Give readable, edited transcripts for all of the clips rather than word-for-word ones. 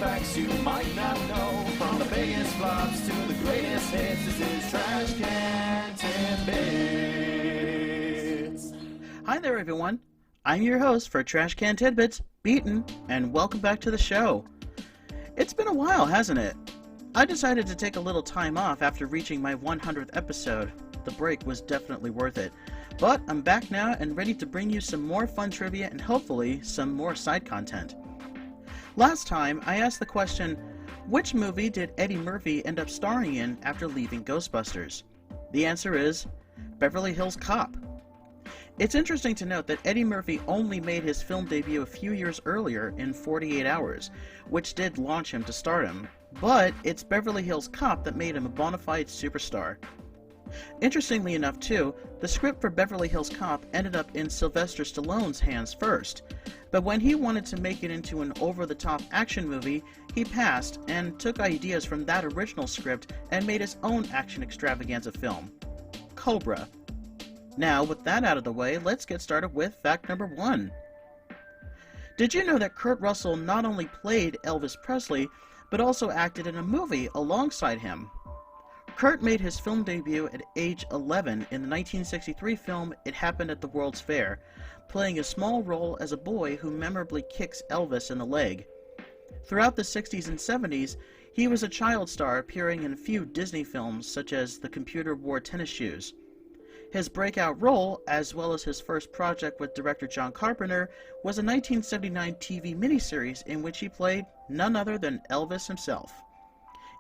facts you might not know. From the biggest flops to the greatest hits, this is Trash Can Tidbits. Hi there, everyone. I'm your host for Trash Can Tidbits, Beaton, and welcome back to the show. It's been a while, hasn't it? I decided to take a little time off after reaching my 100th episode. The break was definitely worth it. But I'm back now and ready to bring you some more fun trivia and hopefully some more side content. Last time, I asked the question, which movie did Eddie Murphy end up starring in after leaving Ghostbusters? The answer is Beverly Hills Cop. It's interesting to note that Eddie Murphy only made his film debut a few years earlier in 48 Hours, which did launch him to stardom, but it's Beverly Hills Cop that made him a bona fide superstar. Interestingly enough, too, the script for Beverly Hills Cop ended up in Sylvester Stallone's hands first, but when he wanted to make it into an over-the-top action movie, he passed and took ideas from that original script and made his own action extravaganza film, Cobra. Now, with that out of the way, let's get started with fact number 1. Did you know that Kurt Russell not only played Elvis Presley, but also acted in a movie alongside him? Kurt made his film debut at age 11 in the 1963 film It Happened at the World's Fair, playing a small role as a boy who memorably kicks Elvis in the leg. Throughout the 60s and 70s, he was a child star appearing in a few Disney films such as The Computer Wore Tennis Shoes. His breakout role, as well as his first project with director John Carpenter, was a 1979 TV miniseries in which he played none other than Elvis himself.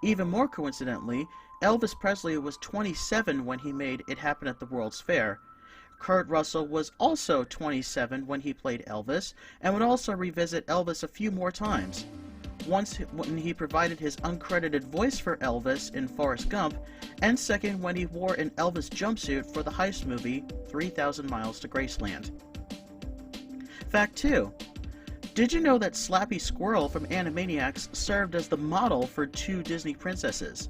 Even more coincidentally, Elvis Presley was 27 when he made It Happened at the World's Fair. Kurt Russell was also 27 when he played Elvis, and would also revisit Elvis a few more times. Once when he provided his uncredited voice for Elvis in Forrest Gump, and second when he wore an Elvis jumpsuit for the heist movie 3,000 Miles to Graceland. Fact 2. Did you know that Slappy Squirrel from Animaniacs served as the model for 2 Disney princesses?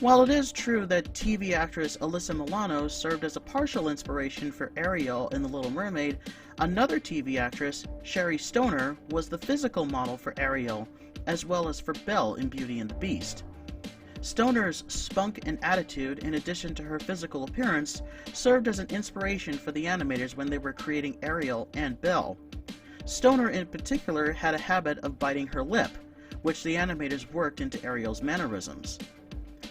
While it is true that TV actress Alyssa Milano served as a partial inspiration for Ariel in The Little Mermaid, another TV actress, Sherry Stoner, was the physical model for Ariel, as well as for Belle in Beauty and the Beast. Stoner's spunk and attitude, in addition to her physical appearance, served as an inspiration for the animators when they were creating Ariel and Belle. Stoner in particular had a habit of biting her lip, which the animators worked into Ariel's mannerisms.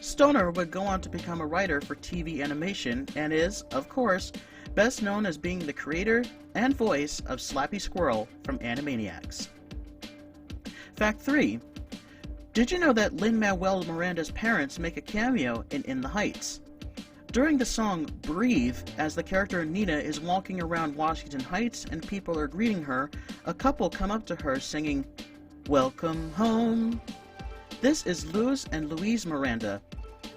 Stoner would go on to become a writer for TV animation and is, of course, best known as being the creator and voice of Slappy Squirrel from Animaniacs. Fact 3. Did you know that Lin-Manuel Miranda's parents make a cameo in In the Heights? During the song Breathe, as the character Nina is walking around Washington Heights and people are greeting her, a couple come up to her singing, "Welcome home." This is Luz and Louise Miranda,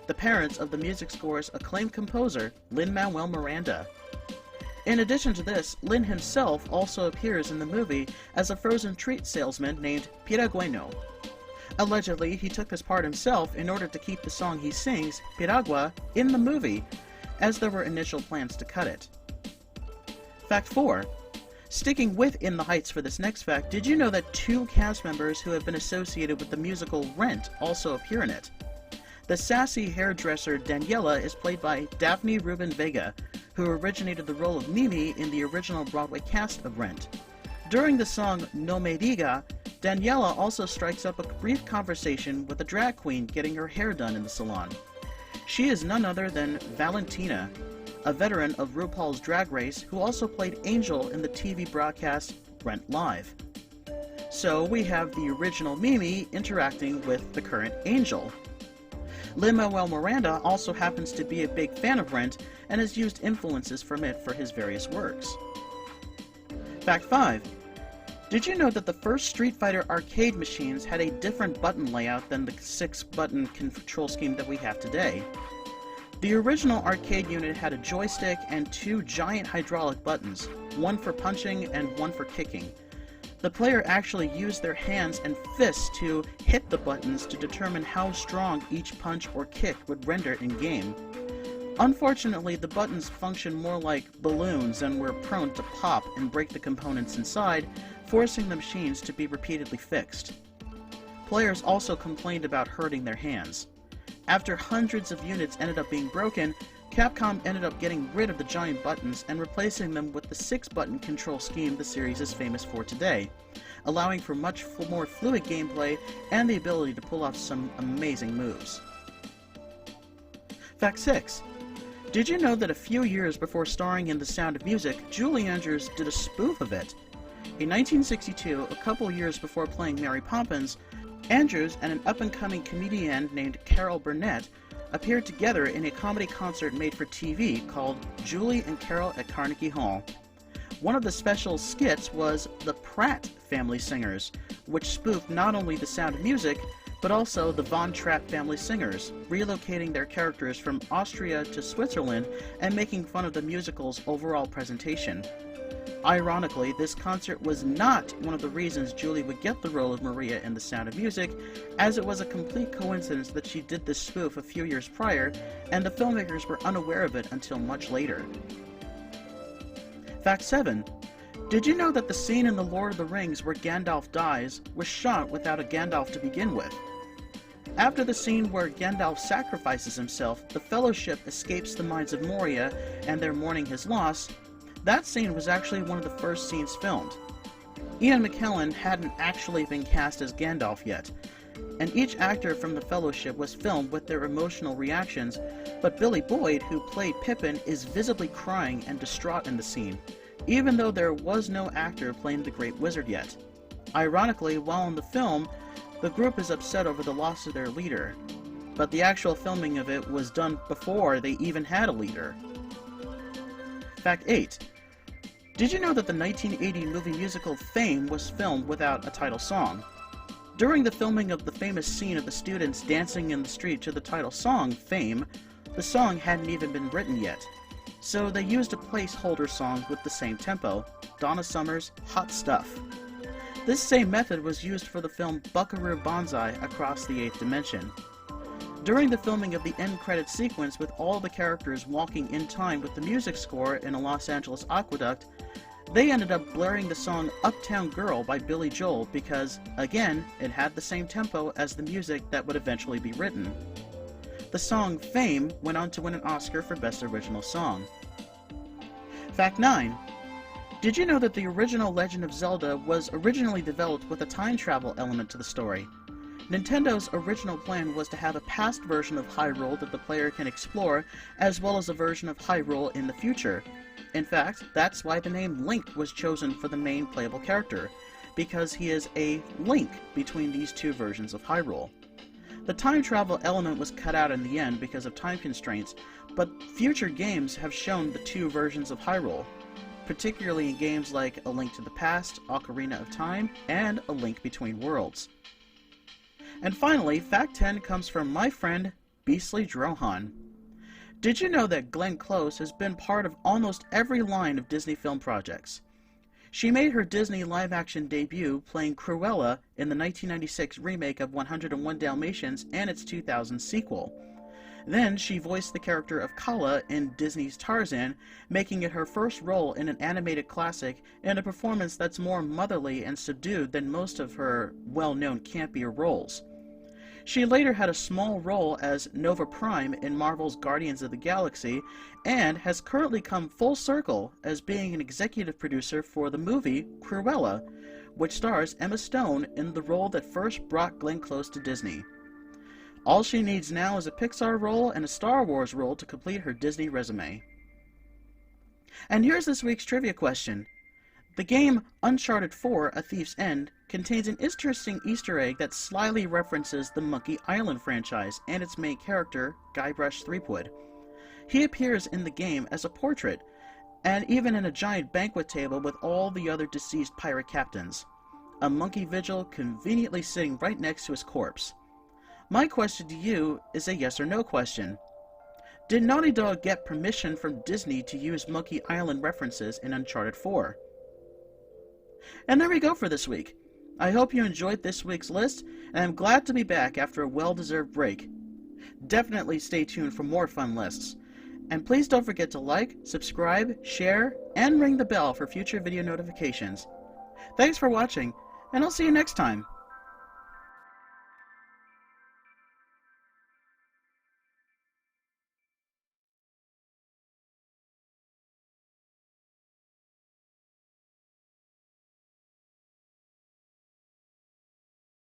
the parents of the music score's acclaimed composer, Lin-Manuel Miranda. In addition to this, Lin himself also appears in the movie as a frozen treat salesman named Piragüeno. Allegedly, he took this part himself in order to keep the song he sings, Piragua, in the movie, as there were initial plans to cut it. Fact 4. Sticking with In the Heights for this next fact, did you know that 2 cast members who have been associated with the musical Rent also appear in it? The sassy hairdresser Daniela is played by Daphne Rubin Vega, who originated the role of Mimi in the original Broadway cast of Rent. During the song No Me Diga, Daniela also strikes up a brief conversation with a drag queen getting her hair done in the salon. She is none other than Valentina, a veteran of RuPaul's Drag Race who also played Angel in the TV broadcast Rent Live. So we have the original Mimi interacting with the current Angel. Lin-Manuel Miranda also happens to be a big fan of Rent and has used influences from it for his various works. Fact 5. Did you know that the first Street Fighter arcade machines had a different button layout than the 6-button control scheme that we have today? The original arcade unit had a joystick and 2 giant hydraulic buttons, one for punching and one for kicking. The player actually used their hands and fists to hit the buttons to determine how strong each punch or kick would render in-game. Unfortunately, the buttons function more like balloons and were prone to pop and break the components inside, forcing the machines to be repeatedly fixed. players also complained about hurting their hands. After hundreds of units ended up being broken, Capcom ended up getting rid of the giant buttons and replacing them with the 6-button control scheme the series is famous for today, allowing for much more fluid gameplay and the ability to pull off some amazing moves. Fact 6. Did you know that a few years before starring in The Sound of Music, Julie Andrews did a spoof of it? In 1962, a couple years before playing Mary Poppins, Andrews and an up-and-coming comedian named Carol Burnett appeared together in a comedy concert made for TV called Julie and Carol at Carnegie Hall. One of the special skits was the Pratt Family Singers, which spoofed not only The Sound of Music, but also the Von Trapp Family Singers, relocating their characters from Austria to Switzerland and making fun of the musical's overall presentation. Ironically, this concert was not one of the reasons Julie would get the role of Maria in The Sound of Music, as it was a complete coincidence that she did this spoof a few years prior, and the filmmakers were unaware of it until much later. Fact 7. Did you know that the scene in The Lord of the Rings where Gandalf dies was shot without a Gandalf to begin with? After the scene where Gandalf sacrifices himself, the Fellowship escapes the mines of Moria and they're mourning his loss. That scene was actually one of the first scenes filmed. Ian McKellen hadn't actually been cast as Gandalf yet, and each actor from the Fellowship was filmed with their emotional reactions, but Billy Boyd, who played Pippin, is visibly crying and distraught in the scene, even though there was no actor playing the Great Wizard yet. Ironically, while in the film, the group is upset over the loss of their leader, but the actual filming of it was done before they even had a leader. Fact 8. Did you know that the 1980 movie musical Fame was filmed without a title song? During the filming of the famous scene of the students dancing in the street to the title song, Fame, the song hadn't even been written yet. So they used a placeholder song with the same tempo, Donna Summer's Hot Stuff. This same method was used for the film Buckaroo Banzai Across the Eighth Dimension. During the filming of the end credits sequence with all the characters walking in time with the music score in a Los Angeles aqueduct, they ended up blaring the song Uptown Girl by Billy Joel because, again, it had the same tempo as the music that would eventually be written. The song Fame went on to win an Oscar for Best Original Song. Fact 9. Did you know that the original Legend of Zelda was originally developed with a time travel element to the story? Nintendo's original plan was to have a past version of Hyrule that the player can explore, as well as a version of Hyrule in the future. In fact, that's why the name Link was chosen for the main playable character, because he is a link between these two versions of Hyrule. The time travel element was cut out in the end because of time constraints, but future games have shown the two versions of Hyrule, particularly in games like A Link to the Past, Ocarina of Time, and A Link Between Worlds. And finally, Fact 10 comes from my friend, Beastly Drohan. Did you know that Glenn Close has been part of almost every line of Disney film projects? She made her Disney live-action debut playing Cruella in the 1996 remake of 101 Dalmatians and its 2000 sequel. Then she voiced the character of Kala in Disney's Tarzan, making it her first role in an animated classic and a performance that's more motherly and subdued than most of her well-known campier roles. She later had a small role as Nova Prime in Marvel's Guardians of the Galaxy, and has currently come full circle as being an executive producer for the movie Cruella, which stars Emma Stone in the role that first brought Glenn Close to Disney. All she needs now is a Pixar role and a Star Wars role to complete her Disney resume. And here's this week's trivia question. The game Uncharted 4: A Thief's End contains an interesting Easter egg that slyly references the Monkey Island franchise and its main character, Guybrush Threepwood. He appears in the game as a portrait, and even in a giant banquet table with all the other deceased pirate captains. A monkey vigil conveniently sitting right next to his corpse. My question to you is a yes or no question. Did Naughty Dog get permission from Disney to use Monkey Island references in Uncharted 4? And there we go for this week. I hope you enjoyed this week's list, and I'm glad to be back after a well-deserved break. Definitely stay tuned for more fun lists. And please don't forget to like, subscribe, share, and ring the bell for future video notifications. Thanks for watching, and I'll see you next time.